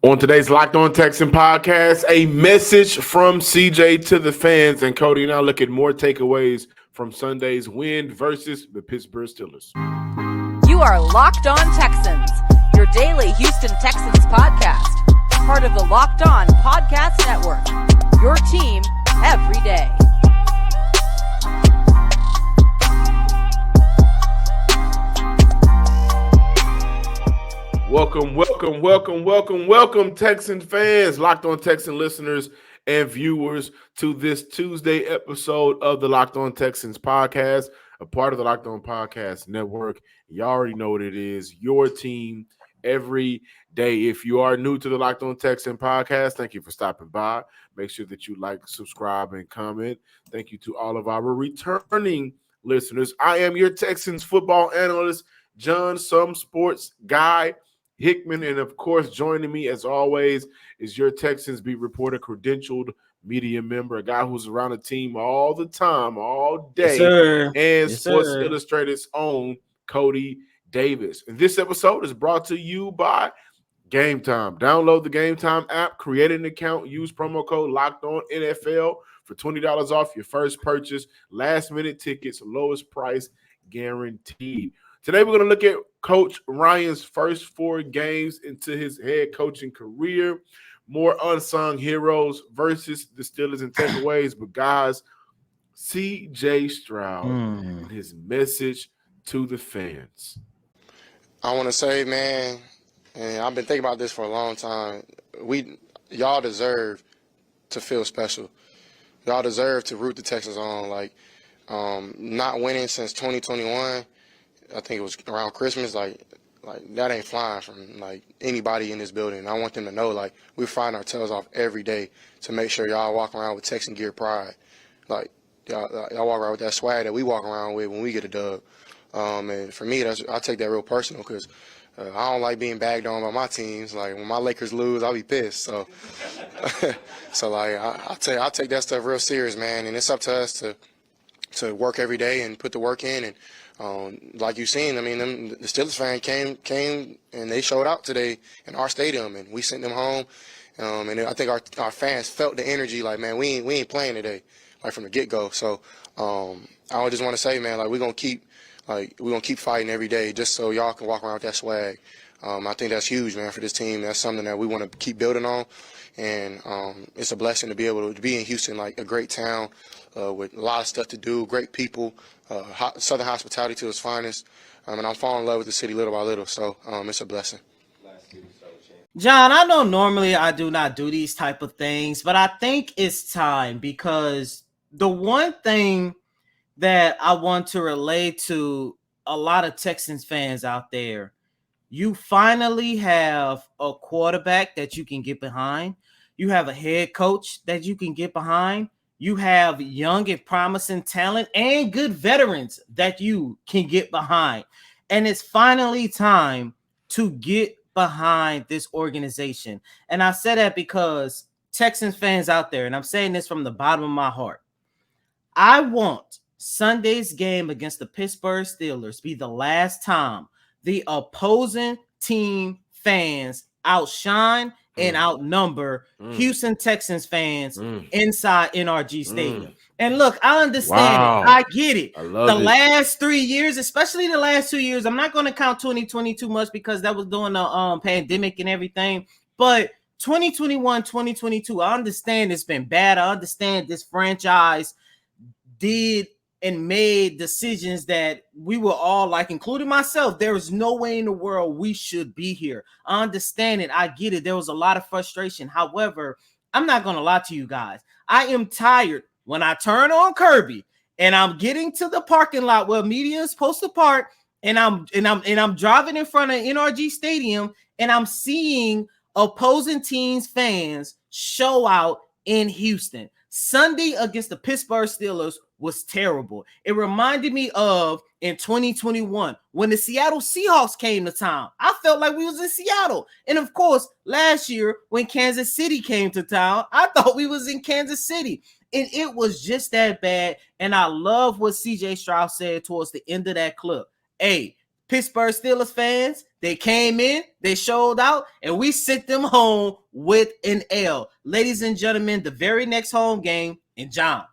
On today's Locked On Texan podcast, a message from CJ to the fans. And Cody and I look at more takeaways from Sunday's win versus the Pittsburgh Steelers. You are Locked On Texans, your daily Houston Texans podcast. Part of the Locked On Podcast Network, your team every day. Welcome, Texan fans, Locked On Texan listeners and viewers to this Tuesday episode of the Locked On Texans podcast, a part of the Locked On Podcast Network. Y'all already know what it is, your team every day. If you are new to the Locked On Texan podcast, thank you for stopping by. Make sure that you like, subscribe, and comment. Thank you to all of our returning listeners. I am your Texans football analyst, John Some Sports Guy Hickman, and of course, joining me as always is your Texans beat reporter, credentialed media member, a guy who's around the team all the time, all day, and Sports Illustrated's own Cody Davis. And this episode is brought to you by Game Time. Download the Game Time app, create an account, use promo code Locked On NFL for $20 off your first purchase. Last minute tickets, lowest price guaranteed. Today, we're going to look at Coach Ryan's first 4 games into his head coaching career. More unsung heroes versus the Steelers and takeaways. But, guys, C.J. Stroud and his message to the fans. I want to say, man, and I've been thinking about this for a long time, y'all deserve to feel special. Y'all deserve to root the Texans on. Like, not winning since 2021, I think it was around Christmas, like that ain't flying from like anybody in this building. I want them to know, like, we're frying our tails off every day to make sure y'all walk around with Texan gear pride. Like y'all walk around with that swag that we walk around with when we get a dub. And for me, I take that real personal because I don't like being bagged on by my teams. Like when my Lakers lose, I'll be pissed. So, like I take that stuff real serious, man. And it's up to us to work every day and put the work in. And like you've seen, I mean, the Steelers fan came and they showed out today in our stadium, and we sent them home. And I think our fans felt the energy, like, man, we ain't playing today, like from the get go. So I just want to say, man, like we're gonna keep fighting every day, just so y'all can walk around with that swag. I think that's huge, man, for this team. That's something that we want to keep building on, and it's a blessing to be able to be in Houston, like a great town with a lot of stuff to do, great people, Southern hospitality to its finest, and I'm falling in love with the city little by little. So it's a blessing. John, I know normally I do not do these type of things, but I think it's time, because the one thing that I want to relay to a lot of Texans fans out there, you finally have a quarterback that you can get behind. You have a head coach that you can get behind. You have young and promising talent and good veterans that you can get behind. And it's finally time to get behind this organization. And I say that because Texans fans out there, and I'm saying this from the bottom of my heart, I want Sunday's game against the Pittsburgh Steelers be the last time the opposing team fans outshine and outnumber Houston Texans fans inside NRG Stadium. And look, I understand it. I get it. Last 3 years, especially the last 2 years, I'm not going to count 2020 too much because that was during the pandemic and everything. But 2021, 2022, I understand it's been bad. I understand this franchise did and made decisions that we were all like, including myself, there is no way in the world we should be here. I understand it. I get it. There was a lot of frustration. However, I'm not going to lie to you guys. I am tired when I turn on Kirby and I'm getting to the parking lot where media is supposed to park, and I'm driving in front of NRG Stadium, and I'm seeing opposing teams' fans show out in Houston. Sunday against the Pittsburgh Steelers was terrible. It reminded me of in 2021 when the Seattle Seahawks came to town. I felt like we was in Seattle. And of course, last year when Kansas City came to town, I thought we was in Kansas City. And it was just that bad. And I love what CJ Stroud said towards the end of that clip. Hey, Pittsburgh Steelers fans, they came in, they showed out, and we sent them home with an L. Ladies and gentlemen, the very next home game, and John,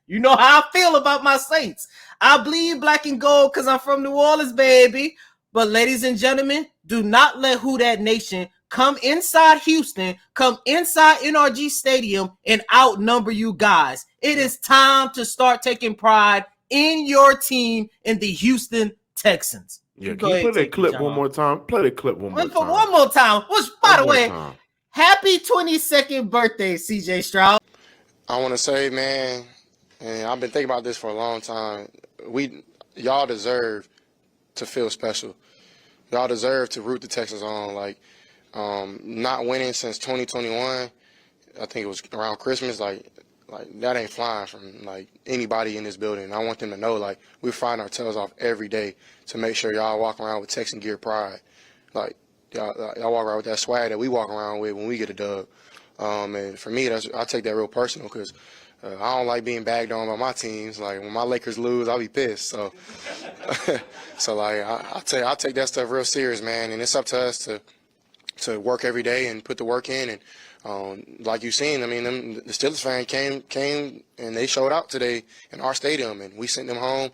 you know how I feel about my Saints. I bleed black and gold because I'm from New Orleans, baby. But ladies and gentlemen, do not let Who Dat Nation come inside Houston, come inside NRG Stadium, and outnumber you guys. It is time to start taking pride in your team in the Houston Texans. Yeah, can you play that clip one more time? Play that clip one more time. One more time. Which, by the way, happy 22nd birthday, CJ Stroud. I want to say, man, and I've been thinking about this for a long time. Y'all deserve to feel special. Y'all deserve to root the Texans on. Like, not winning since 2021, I think it was around Christmas, like that ain't flying from like anybody in this building. I want them to know, like, we're frying our tails off every day to make sure y'all walk around with Texan gear pride. Like, y'all walk around with that swag that we walk around with when we get a dub. And for me, I take that real personal because I don't like being bagged on by my teams. Like, when my Lakers lose, I'll be pissed. So, like, I take that stuff real serious, man. And it's up to us to work every day and put the work in. And like you've seen, I mean, the Steelers fan came and they showed out today in our stadium, and we sent them home.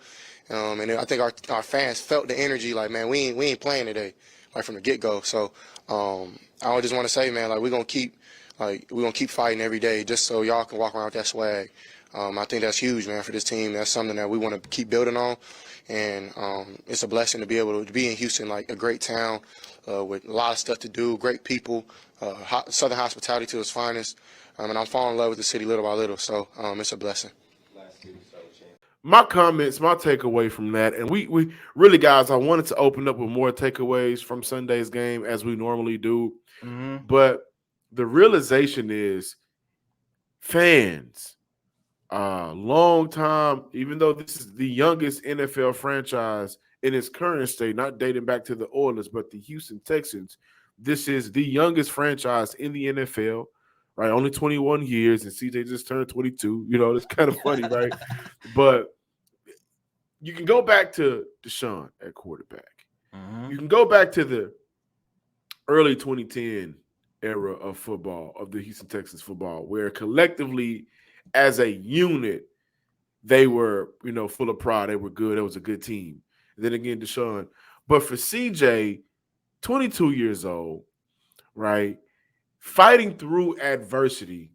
And I think our fans felt the energy, like, man, we ain't playing today, like, from the get-go. So I just want to say, man, like, we're gonna keep fighting every day just so y'all can walk around with that swag. I think that's huge, man, for this team. That's something that we want to keep building on. And it's a blessing to be able to be in Houston, like a great town with a lot of stuff to do, great people, Southern hospitality to its finest. And I'm falling in love with the city little by little. So it's a blessing. My comments, my takeaway from that, and we really, guys, I wanted to open up with more takeaways from Sunday's game as we normally do. Mm-hmm. But the realization is fans, long time, even though this is the youngest NFL franchise in its current state, not dating back to the Oilers, but the Houston Texans, this is the youngest franchise in the NFL, right? Only 21 years, and CJ just turned 22. You know, it's kind of funny, right? But you can go back to Deshaun at quarterback. Mm-hmm. You can go back to the early 2010 era of football, of the Houston Texans football, where collectively as a unit, they were, you know, full of pride. They were good. It was a good team. And then again, Deshaun. But for CJ, 22 years old, right, fighting through adversity,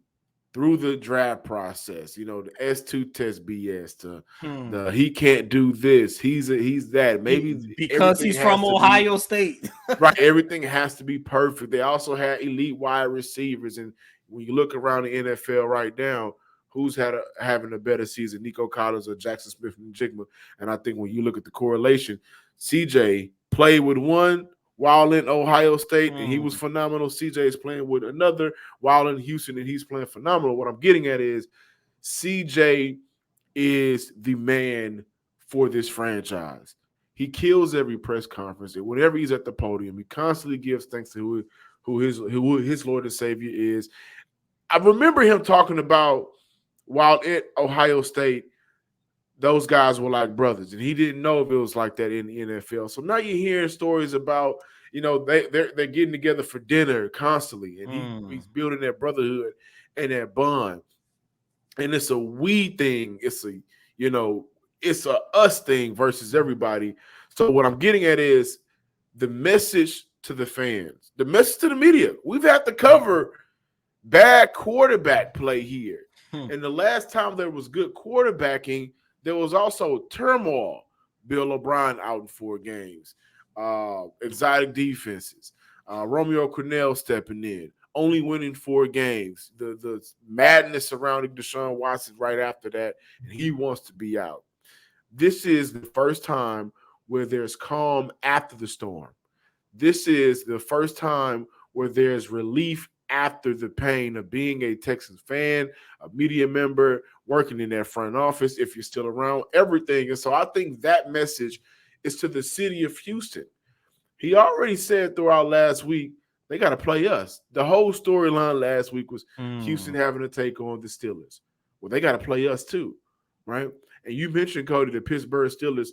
through the draft process, you know, the S2 test BS, the he can't do this, he's that. Maybe because he's from Ohio State. Right, everything has to be perfect. They also had elite wide receivers, and when you look around the NFL right now, who's having a better season, Nico Collins or Jackson Smith-Njigba? And I think when you look at the correlation, CJ played with one while in Ohio State, and he was phenomenal. CJ is playing with another while in Houston, and he's playing phenomenal. What I'm getting at is CJ is the man for this franchise. He kills every press conference, and whenever he's at the podium, he constantly gives thanks to who his Lord and Savior is. I remember him talking about while at Ohio State, those guys were like brothers, and he didn't know if it was like that in the NFL. So now you're hearing stories about, you know, they're getting together for dinner constantly, and he's building that brotherhood and that bond. And it's a we thing. It's a, you know, it's a us thing versus everybody. So what I'm getting at is the message to the fans, the message to the media. We've had to cover bad quarterback play here. And the last time there was good quarterbacking, there was also turmoil. Bill O'Brien out in 4 games. Exotic defenses. Romeo Crennel stepping in. Only winning 4 games. The madness surrounding Deshaun Watson right after that, and he wants to be out. This is the first time where there's calm after the storm. This is the first time where there's relief after the pain of being a Texans fan, a media member, working in that front office, if you're still around, everything. And so I think that message is to the city of Houston. He already said throughout last week, they got to play us. The whole storyline last week was Houston having to take on the Steelers. Well, they got to play us too, right? And you mentioned, Cody, the Pittsburgh Steelers,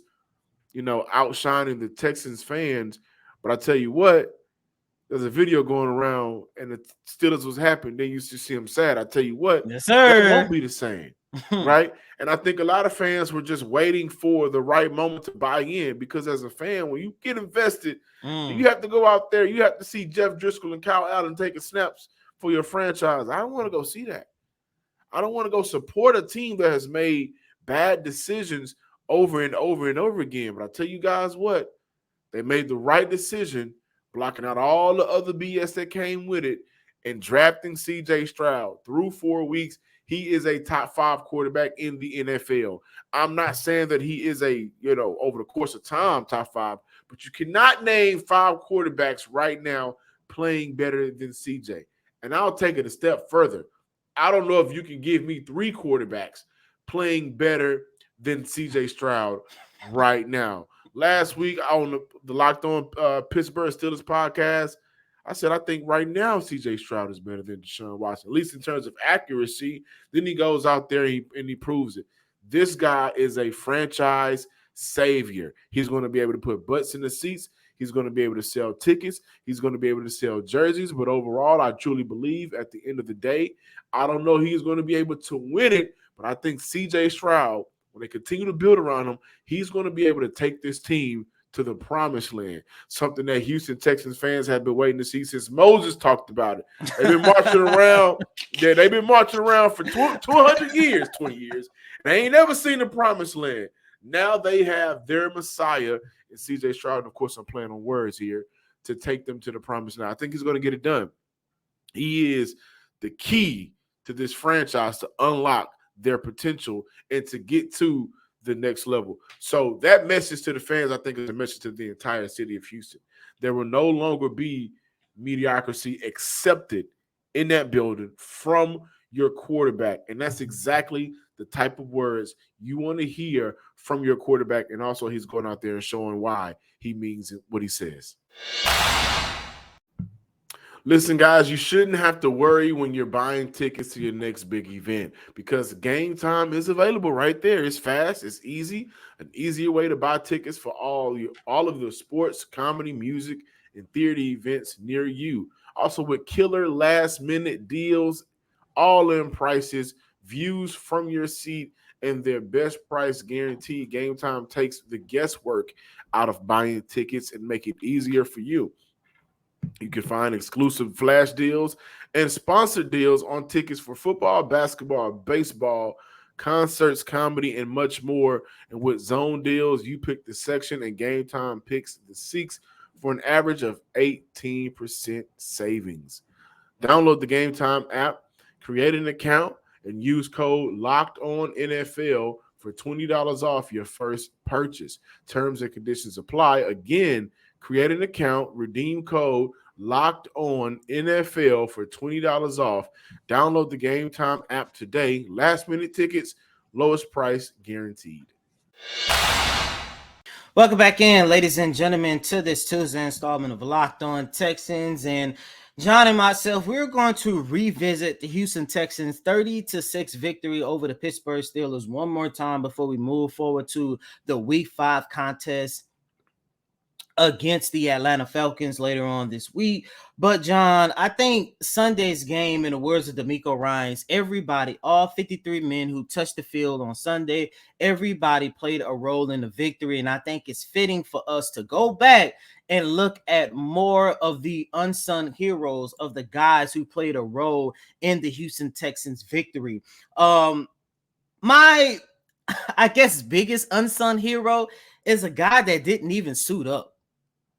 outshining the Texans fans. But I tell you what, there's a video going around and the Steelers was happy. Then you see him sad. I tell you what, Yes, that sir. won't be the same, right? And I think a lot of fans were just waiting for the right moment to buy in, because as a fan, when you get invested, you have to go out there. You have to see Jeff Driscoll and Kyle Allen taking snaps for your franchise. I don't want to go see that. I don't want to go support a team that has made bad decisions over and over and over again. But I tell you guys what, they made the right decision, blocking out all the other BS that came with it and drafting C.J. Stroud. Through 4 weeks, he is a top 5 quarterback in the NFL. I'm not saying that he is over the course of time, top 5, but you cannot name 5 quarterbacks right now playing better than C.J. And I'll take it a step further. I don't know if you can give me 3 quarterbacks playing better than C.J. Stroud right now. Last week on the Locked On Pittsburgh Steelers podcast, I said I think right now C.J. Stroud is better than Deshaun Watson, at least in terms of accuracy. Then he goes out there and he proves it. This guy is a franchise savior. He's going to be able to put butts in the seats. He's going to be able to sell tickets. He's going to be able to sell jerseys. But overall, I truly believe at the end of the day, I don't know he's going to be able to win it, but I think C.J. Stroud, when they continue to build around him, he's going to be able to take this team to the promised land, something that Houston Texans fans have been waiting to see since Moses talked about it. They've been marching around. Yeah, they've been marching around for 200 years, 20 years. They ain't never seen the promised land. Now they have their Messiah in C.J. Stroud. And of course, I'm playing on words here, to take them to the promised land. I think he's going to get it done. He is the key to this franchise to unlock their potential and to get to the next level. So that message to the fans, I think, is a message to the entire city of Houston. There will no longer be mediocrity accepted in that building from your quarterback. And that's exactly the type of words you want to hear from your quarterback. And also he's going out there and showing why he means what he says. Listen, guys, you shouldn't have to worry when you're buying tickets to your next big event, because Game Time is available right there. It's fast, it's easy, an easier way to buy tickets for all of the sports, comedy, music, and theater events near you. Also with killer last-minute deals, all-in prices, views from your seat, and their best price guarantee. Game Time takes the guesswork out of buying tickets and make it easier for you. You can find exclusive flash deals and sponsored deals on tickets for football, basketball, baseball, concerts, comedy, and much more. And with zone deals, you pick the section and Game Time picks the seats for an average of 18% savings. Download the Game Time app, create an account, and use code LOCKEDONNFL for $20 off your first purchase. Terms and conditions apply. Again, create an account, redeem code LOCKEDONNFL for $20 off. Download the Game Time app today. Last minute tickets, lowest price guaranteed. Welcome back in, ladies and gentlemen, to this Tuesday installment of Locked On Texans. And John and myself, we're going to revisit the Houston Texans 30-6 victory over the Pittsburgh Steelers one more time before we move forward to the Week 5 contest against the Atlanta Falcons later on this week. But John, I think Sunday's game, in the words of DeMeco Ryans, everybody, all 53 men who touched the field on Sunday, everybody played a role in the victory. And I think it's fitting for us to go back and look at more of the unsung heroes of the guys who played a role in the Houston Texans victory. My, I guess, biggest unsung hero is a guy that didn't even suit up.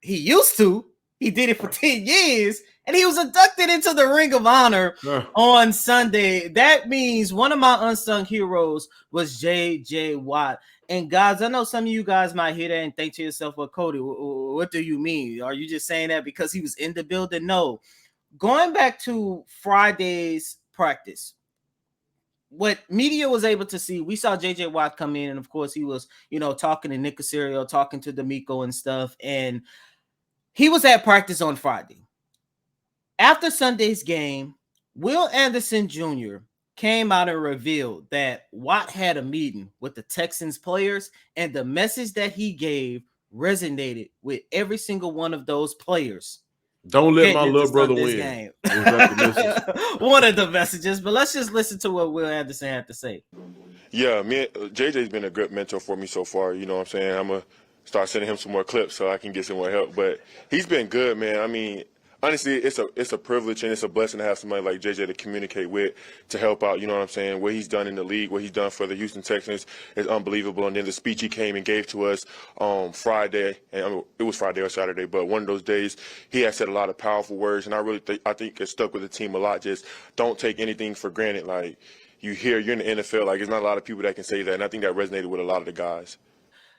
He used to. He did it for 10 years, and he was inducted into the Ring of Honor on Sunday. That means one of my unsung heroes was J.J. Watt. And guys, I know some of you guys might hear that and think to yourself, well, Cody, what do you mean? Are you just saying that because he was in the building? No. Going back to Friday's practice, what media was able to see, we saw J.J. Watt come in, and of course he was, talking to Nick Caserio, talking to DeMeco and stuff, and he was at practice on Friday. After Sunday's game, Will Anderson Jr. came out and revealed that Watt had a meeting with the Texans players, and the message that he gave resonated with every single one of those players. Don't let my Heading into little brother Sunday's win. game. Was that the message? One of the messages, but let's just listen to what Will Anderson had to say. Yeah, JJ's been a good mentor for me so far. You know what I'm saying? I'm going to start sending him some more clips so I can get some more help. But he's been good, man. I mean, honestly, it's a privilege and it's a blessing to have somebody like JJ to communicate with, to help out. You know what I'm saying? What he's done in the league, what he's done for the Houston Texans is unbelievable. And then the speech he came and gave to us Friday, and I mean, it was Friday or Saturday, but one of those days, he had said a lot of powerful words, and I think it stuck with the team a lot. Just don't take anything for granted. Like, you're in the NFL, like, there's not a lot of people that can say that, and I think that resonated with a lot of the guys.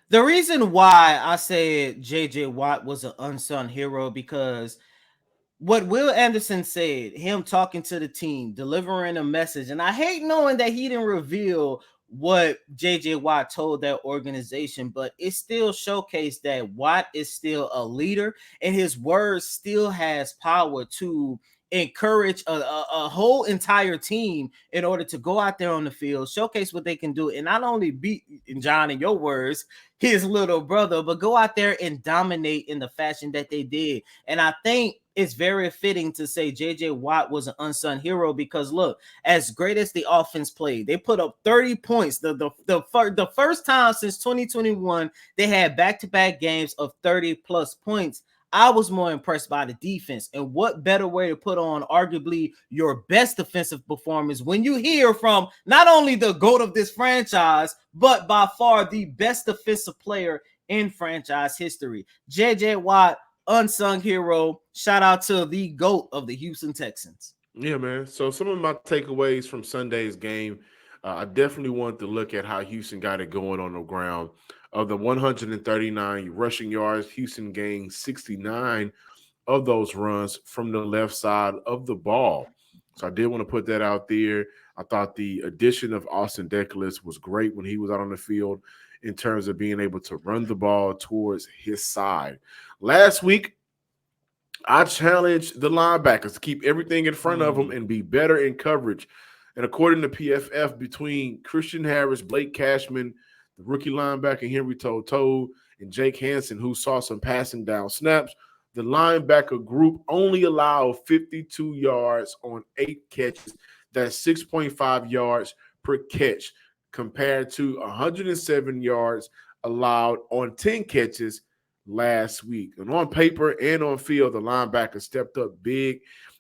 The reason why I said J.J. Watt was an unsung hero, because what Will Anderson said, him talking to the team, delivering a message, and I hate knowing that he didn't reveal what J.J. Watt told that organization, but it still showcased that Watt is still a leader, and his words still has power to encourage a whole entire team in order to go out there on the field, showcase what they can do, and not only beat, John, in your words, his little brother, but go out there and dominate in the fashion that they did. And I think it's very fitting to say JJ Watt was an unsung hero, because look, as great as the offense played, they put up 30 points. The first time since 2021 they had back-to-back games of 30 plus points. I was more impressed by the defense, and what better way to put on arguably your best defensive performance when you hear from not only the GOAT of this franchise, but by far the best defensive player in franchise history. JJ Watt, unsung hero. Shout out to the GOAT of the Houston Texans. Yeah, man. So some of my takeaways from Sunday's game, I definitely wanted to look at how Houston got it going on the ground. Of the 139 rushing yards, Houston gained 69 of those runs from the left side of the ball. So I did want to put that out there. I thought the addition of Austin Deculus was great when he was out on the field in terms of being able to run the ball towards his side. Last week, I challenged the linebackers to keep everything in front of them and be better in coverage. And according to PFF, between Christian Harris, Blake Cashman, the rookie linebacker Henry To'oTo'o, and Jake Hansen, who saw some passing down snaps, the linebacker group only allowed 52 yards on 8 catches. That's 6.5 yards per catch, compared to 107 yards allowed on 10 catches last week. And on paper and on field, the linebackers stepped up big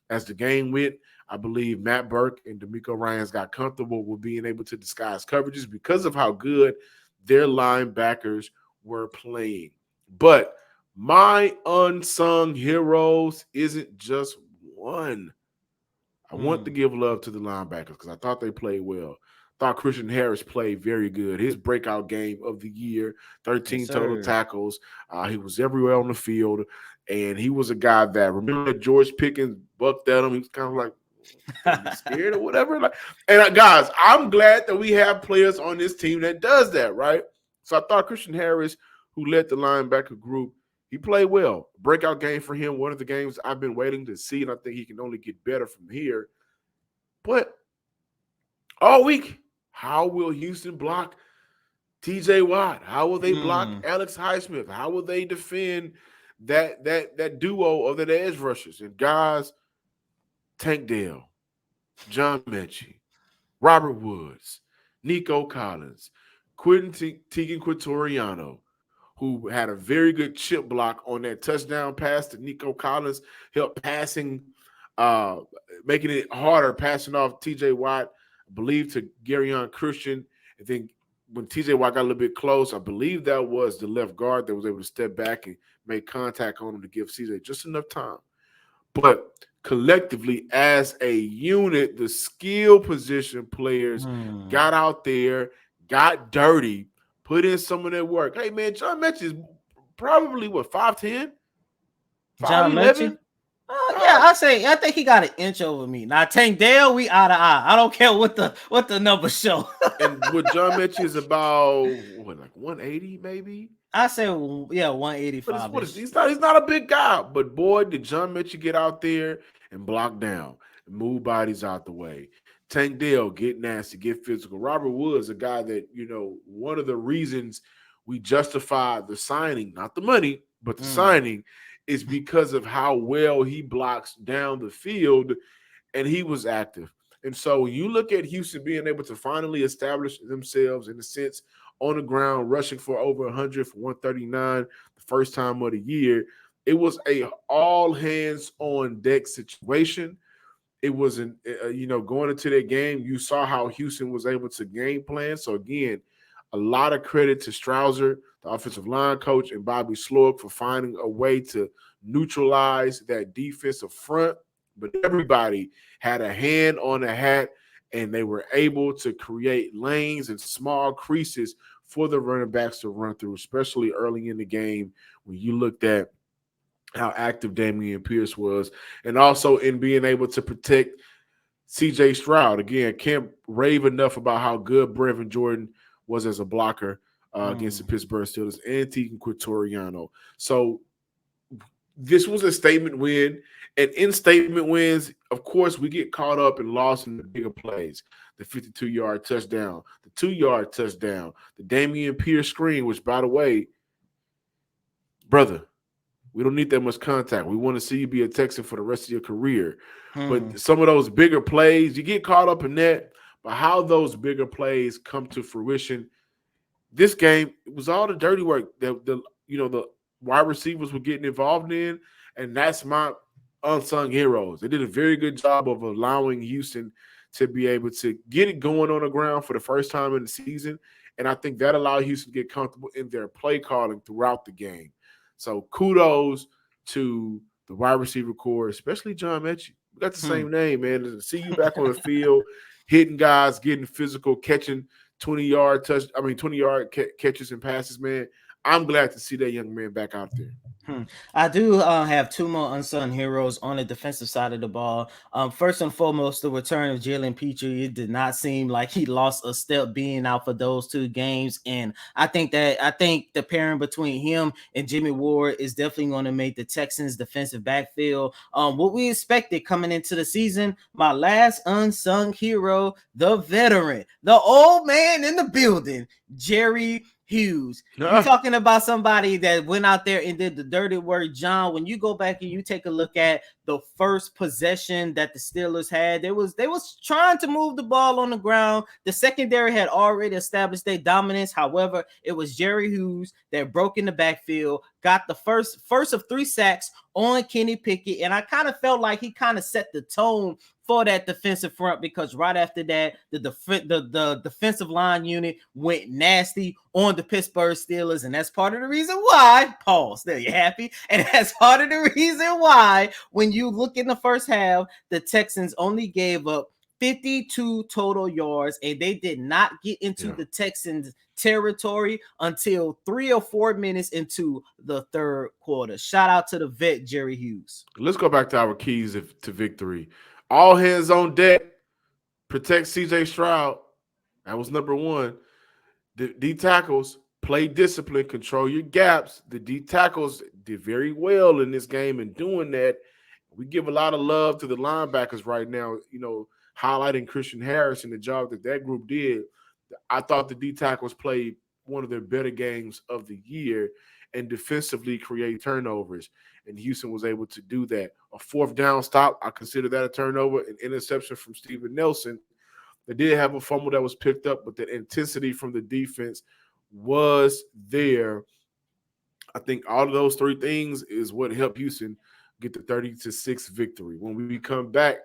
as the game went. I believe Matt Burke and DeMeco Ryans got comfortable with being able to disguise coverages because of how good their linebackers were playing. But my unsung heroes isn't just one. I want to give love to the linebackers because I thought they played well. Thought Christian Harris played very good. His breakout game of the year, 13 total tackles. He was everywhere on the field, and he was a guy that, remember that George Pickens bucked at him? He was kind of like scared or whatever. And guys, I'm glad that we have players on this team that does that, right? So I thought Christian Harris, who led the linebacker group, he played well. Breakout game for him. One of the games I've been waiting to see, and I think he can only get better from here. But all week, how will Houston block TJ Watt? How will they block Alex Highsmith? How will they defend that duo of the edge rushers? And guys, Tank Dell, John Mechie, Robert Woods, Nico Collins, Tegan Quintoriano, who had a very good chip block on that touchdown pass to Nico Collins, helped passing, making it harder, passing off TJ Watt, I believe, to Garyon Christian. I think when TJ Watt got a little bit close, I believe that was the left guard that was able to step back and make contact on him to give CJ just enough time. But collectively, as a unit, the skill position players got out there, got dirty, put in some of their work. Hey, man, John Mechie is probably, 5'10"? John Mechie? Yeah, I think he got an inch over me. Now, Tank Dell, we eye to eye. I don't care what the numbers show. And what John Mechie is about, like 180 maybe? I say, yeah, 185. But he's not a big guy. But boy, did John Mechie get out there and block down and move bodies out the way. Tank Dell, get nasty, get physical. Robert Woods, a guy that, one of the reasons we justify the signing, not the money, but the signing, is because of how well he blocks down the field, and he was active. And so when you look at Houston being able to finally establish themselves, in a sense, on the ground, rushing for over 100 for 139 the first time of the year, it was a all hands on deck situation. It wasn't, going into that game, you saw how Houston was able to game plan. So again, a lot of credit to Strouser, the offensive line coach, and Bobby Sloak for finding a way to neutralize that defensive front. But everybody had a hand on the hat, and they were able to create lanes and small creases for the running backs to run through, especially early in the game when you looked at how active Dameon Pierce was, and also in being able to protect C.J. Stroud. Again, can't rave enough about how good Brevin Jordan was as a blocker against the Pittsburgh Steelers, and Tegan Quatoriano. So this was a statement win, and in statement wins, of course, we get caught up and lost in the bigger plays. The 52-yard touchdown, the 2-yard touchdown, the Dameon Pierce screen, which, by the way, brother, we don't need that much contact. We want to see you be a Texan for the rest of your career. But some of those bigger plays, you get caught up in that. But how those bigger plays come to fruition, this game, it was all the dirty work that the wide receivers were getting involved in, and that's my unsung heroes. They did a very good job of allowing Houston to be able to get it going on the ground for the first time in the season, and I think that allowed Houston to get comfortable in their play calling throughout the game. So kudos to the wide receiver corps, especially John Mechie. We got the same name, man. To see you back on the field, hitting guys, getting physical, catching 20-yard catches and passes, man. I'm glad to see that young man back out there. I do have two more unsung heroes on the defensive side of the ball. First and foremost, the return of Jalen Petrie. It did not seem like he lost a step being out for those 2 games, and I think the pairing between him and Jimmy Ward is definitely going to make the Texans' defensive backfield what we expected coming into the season. My last unsung hero, the veteran, the old man in the building, Jerry Hughes. You're talking about somebody that went out there and did the dirty work, John. When you go back and you take a look at the first possession that the Steelers had, they was trying to move the ball on the ground. The secondary had already established their dominance. However, it was Jerry Hughes that broke in the backfield, got the first of 3 sacks on Kenny Pickett, and I kind of felt like he kind of set the tone for that defensive front, because right after that, the defensive line unit went nasty on the Pittsburgh Steelers, and that's part of the reason why, pause, there you happy, and that's part of the reason why, when you look in the first half, the Texans only gave up 52 total yards, and they did not get into the Texans territory until 3 or 4 minutes into the third quarter. Shout out to the vet, Jerry Hughes. Let's go back to our keys to victory. All hands on deck. Protect C.J. Stroud. That was number 1. The D tackles, play discipline, control your gaps. The D tackles did very well in this game in doing that. We give a lot of love to the linebackers right now, highlighting Christian Harris and the job that group did. I thought the D tackles played one of their better games of the year and defensively create turnovers. And Houston was able to do that. A 4th down stop, I consider that a turnover. An interception from Steven Nelson. They did have a fumble that was picked up, but the intensity from the defense was there. I think all of those 3 things is what helped Houston get the 30-6 victory. When we come back,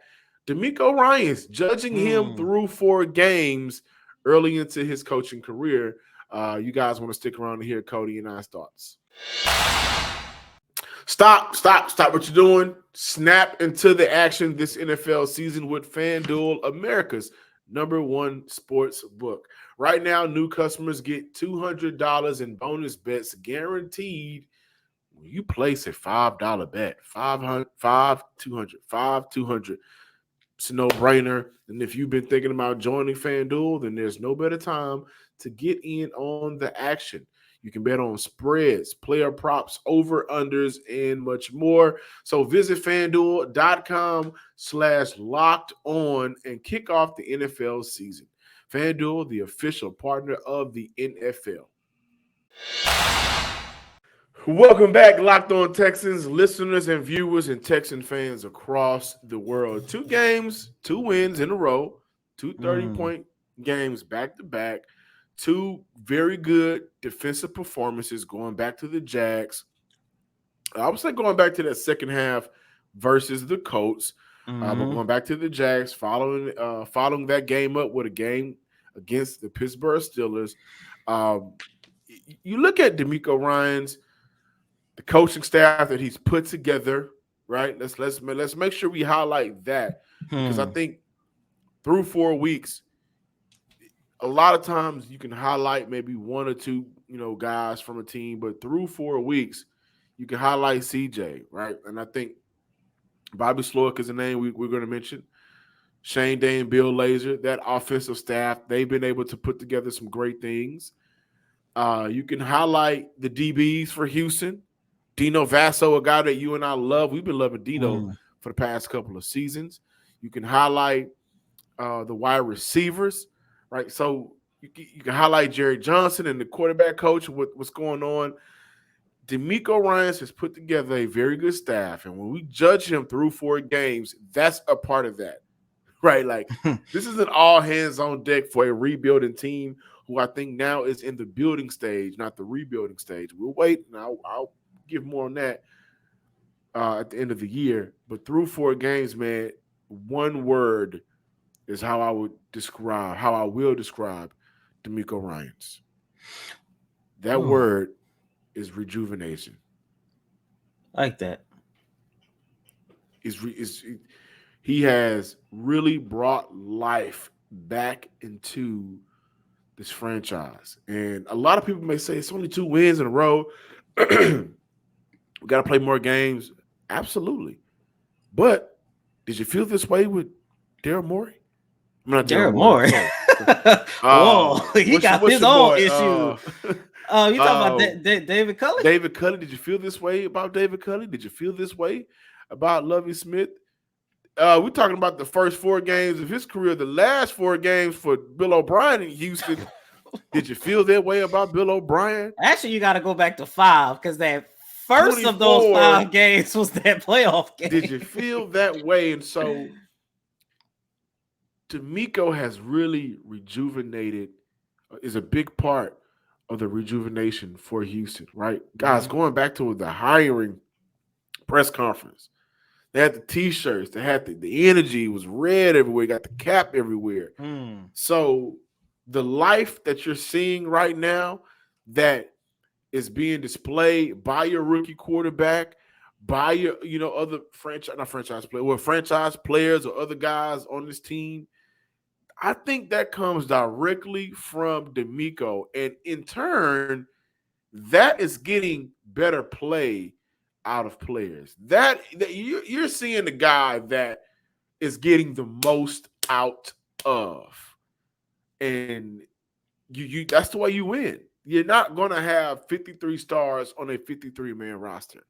DeMeco Ryans, judging him through 4 games early into his coaching career. You guys want to stick around to hear Cody and I's thoughts. Stop what you're doing. Snap into the action this NFL season with FanDuel, America's #1 sports book. Right now, new customers get $200 in bonus bets guaranteed when you place a $5 bet. $200. It's a no-brainer. And if you've been thinking about joining FanDuel, then there's no better time to get in on the action. You can bet on spreads, player props, over-unders, and much more. So visit FanDuel.com/locked on and kick off the NFL season. FanDuel, the official partner of the NFL. Welcome back, Locked On Texans, listeners and viewers and Texan fans across the world. 2 games, 2 wins in a row, 2 30-point games back-to-back, 2 very good defensive performances going back to the Jags. I would say going back to that second half versus the Colts, but going back to the Jags, following that game up with a game against the Pittsburgh Steelers. You look at DeMeco Ryans, the coaching staff that he's put together, right? Let's make sure we highlight that because I think through 4 weeks, a lot of times you can highlight maybe 1 or 2, guys from a team, but through 4 weeks, you can highlight CJ, right? And I think Bobby Slowick is a name we're going to mention. Shane Day and Bill Lazor, that offensive staff, they've been able to put together some great things. You can highlight the DBs for Houston. Dino Vasso, a guy that you and I love. We've been loving Dino for the past couple of seasons. You can highlight the wide receivers, right? So you can highlight Jerry Johnson and the quarterback coach, what's going on. DeMeco Ryans has put together a very good staff, and when we judge him through 4 games, that's a part of that, right? Like this is an all hands on deck for a rebuilding team who I think now is in the building stage, not the rebuilding stage. We'll wait, and I'll give more on that at the end of the year. But through 4 games, man, one word is how I will describe DeMeco Ryans. That word is rejuvenation. I like that. He has really brought life back into this franchise. And a lot of people may say it's only 2 wins in a row. We got to play more games. Absolutely. But did you feel this way with Daryl Morey? I'm not Daryl Morey. Whoa, he got his own issue. You talking about David Culley? David Culley. Did you feel this way about David Culley? Did you feel this way about Lovie Smith? We're talking about the first 4 games of his career, the last 4 games for Bill O'Brien in Houston. Did you feel that way about Bill O'Brien? Actually, you got to go back to 5 because that first 24, of those 5 games was that playoff game. Did you feel that way? And so DeMeco has really rejuvenated, is a big part of the rejuvenation for Houston, right? Guys, going back to the hiring press conference, they had the T-shirts, they had the energy was red everywhere, got the cap everywhere. So the life that you're seeing right now that is being displayed by your rookie quarterback, by your other franchise players or other guys on this team, I think that comes directly from DeMeco, and in turn, that is getting better play out of players. That you're seeing the guy that is getting the most out of, and you that's the way you win. You're not going to have 53 stars on a 53-man roster,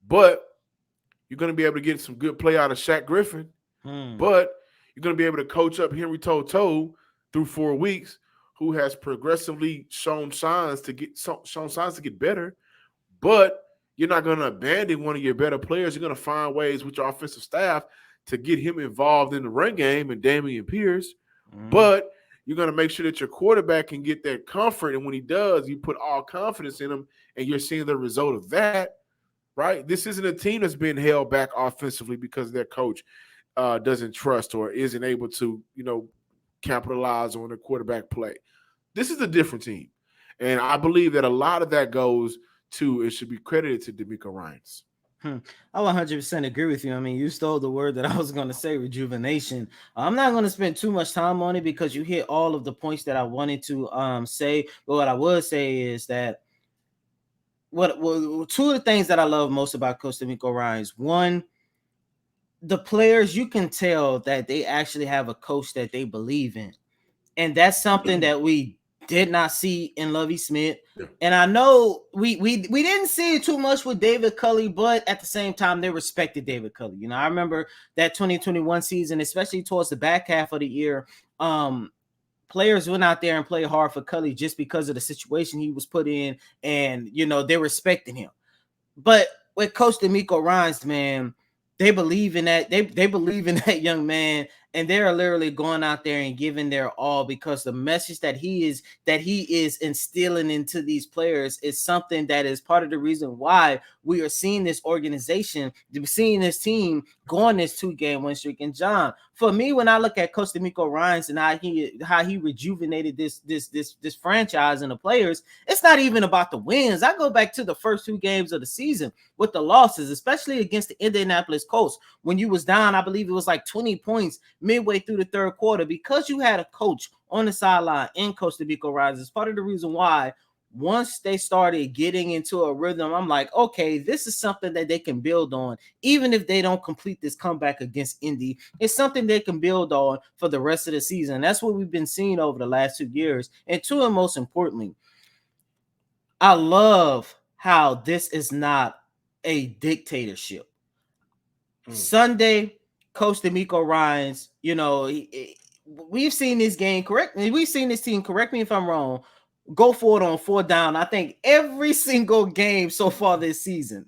but you're going to be able to get some good play out of Shaq Griffin, but you're going to be able to coach up Henry To'o through 4 weeks, who has progressively shown signs to get better. But you're not going to abandon one of your better players. You're going to find ways with your offensive staff to get him involved in the run game and Dameon Pierce. But you're going to make sure that your quarterback can get that comfort. And when he does, you put all confidence in him, and you're seeing the result of that, right? This isn't a team that's been held back offensively because their coach doesn't trust or isn't able to, capitalize on the quarterback play. This is a different team. And I believe that a lot of that goes to, it should be credited to DeMeco Ryans. I 100% agree with you. I mean, you stole the word that I was going to say, rejuvenation. I'm not going to spend too much time on it because you hit all of the points that I wanted to say. But what I would say is that two of the things that I love most about Coach DeMeco Ryans, one, the players, you can tell that they actually have a coach that they believe in. And that's something that we did not see in Lovie Smith. Yeah. And I know we didn't see it too much with David Culley, but at the same time, they respected David Culley. You know, I remember that 2021 season, especially towards the back half of the year, players went out there and played hard for Culley just because of the situation he was put in, and, you know, they're respecting him. But with Coach DeMeco Ryans, man, they believe in that. They believe in that young man, and they're literally going out there and giving their all, because the message that he is instilling into these players is something that is part of the reason why we are seeing this organization, seeing this team go on this 2-game win streak. And John, for me, when I look at Coach DeMeco Ryans and how he rejuvenated this franchise and the players, it's not even about the wins. I go back to the first 2 games of the season with the losses, especially against the Indianapolis Colts, when you was down, I believe it was like 20 points midway through the third quarter, because you had a coach on the sideline in Coach DeMeco Ryans. It's part of the reason why once they started getting into a rhythm, I'm like, okay, this is something that they can build on. Even if they don't complete this comeback against Indy, it's something they can build on for the rest of the season. That's what we've been seeing over the last 2 years. And 2, and most importantly, I love how this is not a dictatorship. Sunday, Coach DeMeco Ryans, you know, we've seen this game, we've seen this team, correct me if I'm wrong, go for it on 4th down, I think every single game so far this season.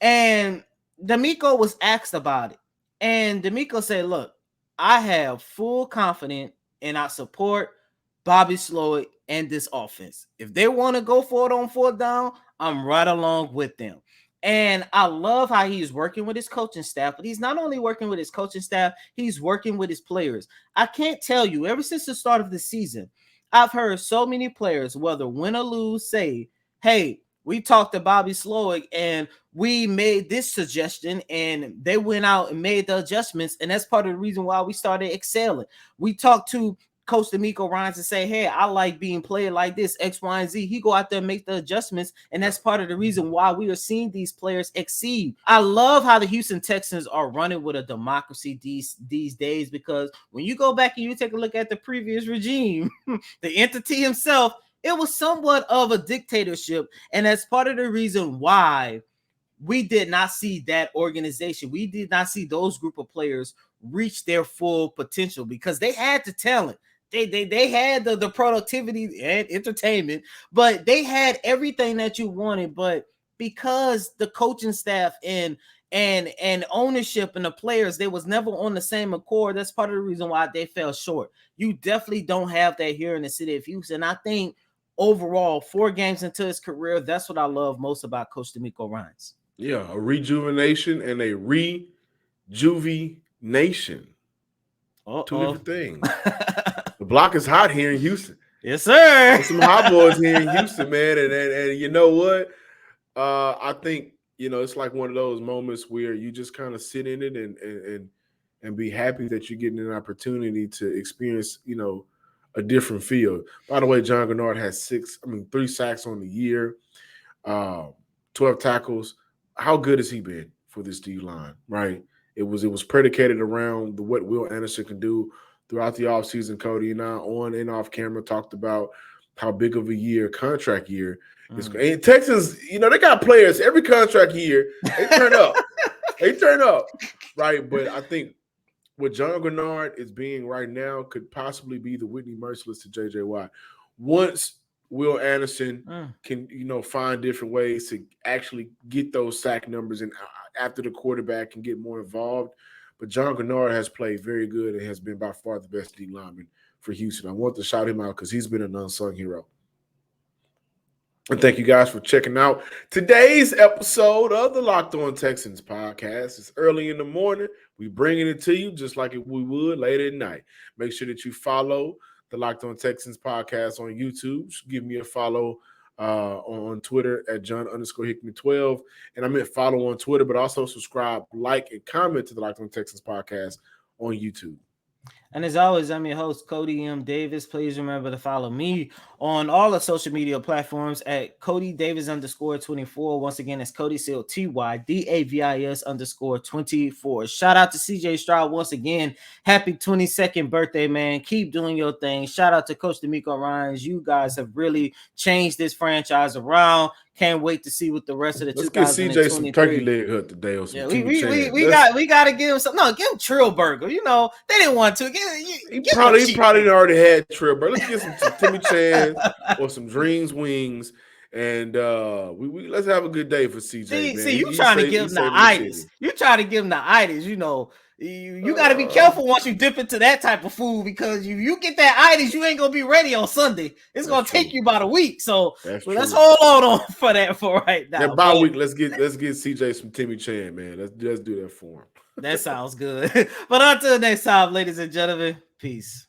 And DeMeco was asked about it. And DeMeco said, look, I have full confidence and I support Bobby Slowick and this offense. If they want to go for it on 4th down, I'm right along with them. And I love how he's working with his coaching staff, but he's not only working with his coaching staff, he's working with his players. I can't tell you, ever since the start of the season, I've heard so many players, whether win or lose, say, hey, we talked to Bobby Slowick and we made this suggestion, and they went out and made the adjustments, and that's part of the reason why we started excelling. We talked to Coach DeMeco Ryans and say, hey, I like being played like this, X, Y, and Z. He go out there and make the adjustments, and that's part of the reason why we are seeing these players exceed. I love how the Houston Texans are running with a democracy these days, because when you go back and you take a look at the previous regime, the entity himself, it was somewhat of a dictatorship, and that's part of the reason why we did not see that organization. We did not see those group of players reach their full potential, because they had the talent. They had the productivity and entertainment, but they had everything that you wanted. But because the coaching staff and ownership and the players, they was never on the same accord, that's part of the reason why they fell short. You definitely don't have that here in the city of Houston. I think overall, 4 games into his career, that's what I love most about Coach DeMeco Ryans. Yeah, a rejuvenation and a rejuvenation. 2 different things. The block is hot here in Houston. Yes, sir. Some hot boys here in Houston, man. And you know what? I think, you know, it's like one of those moments where you just kind of sit in it and be happy that you're getting an opportunity to experience, you know, a different field. By the way, John Gennard has 3 sacks on the year, 12 tackles. How good has he been for this D-line, right? It was predicated around what Will Anderson can do throughout the offseason. Cody and I, on and off camera, talked about how big of a year, contract year. And Texans, you know, they got players every contract year. They turn up. They turn up, right? But I think what John Gennard is being right now could possibly be the Whitney Merciless to J.J. Watt. Once Will Anderson can, you know, find different ways to actually get those sack numbers, and after the quarterback can get more involved. But John Gennard has played very good and has been by far the best D lineman for Houston. I want to shout him out because he's been an unsung hero. And thank you guys for checking out today's episode of the Locked On Texans podcast. It's early in the morning. We bringing it to you just like we would late at night. Make sure that you follow the Locked On Texans podcast on YouTube. Give me a follow on Twitter at John_Hickman12. And I meant follow on Twitter, but also subscribe, like, and comment to the Locked On Texans podcast on YouTube. And as always, I'm your host, Cody M. Davis. Please remember to follow me on all the social media platforms at Cody Davis _24. Once again, it's Cody COTYDAVIS _24. Shout out to CJ Stroud once again. Happy 22nd birthday, man. Keep doing your thing. Shout out to Coach DeMeco Ryans. You guys have really changed this franchise around. Can't wait to see what the rest of the Let's get 2023. CJ some turkey leg hut today or some Yeah, we got to give him some. No, give him Trill Burger. You know they didn't want to. He probably already had Trill Burger. Let's get some Timmy Chan or some Dreams Wings, and we let's have a good day for CJ. See, you trying to give him the itis. You trying to give him the itis. You know, you got to be careful once you dip into that type of food because you get that itis, you ain't gonna be ready on Sunday. It's gonna take you about a week. So let's hold on for that for right now. That bye week, let's get CJ some Timmy Chan, man. Let's do that for him. That sounds good. But until next time, ladies and gentlemen, peace.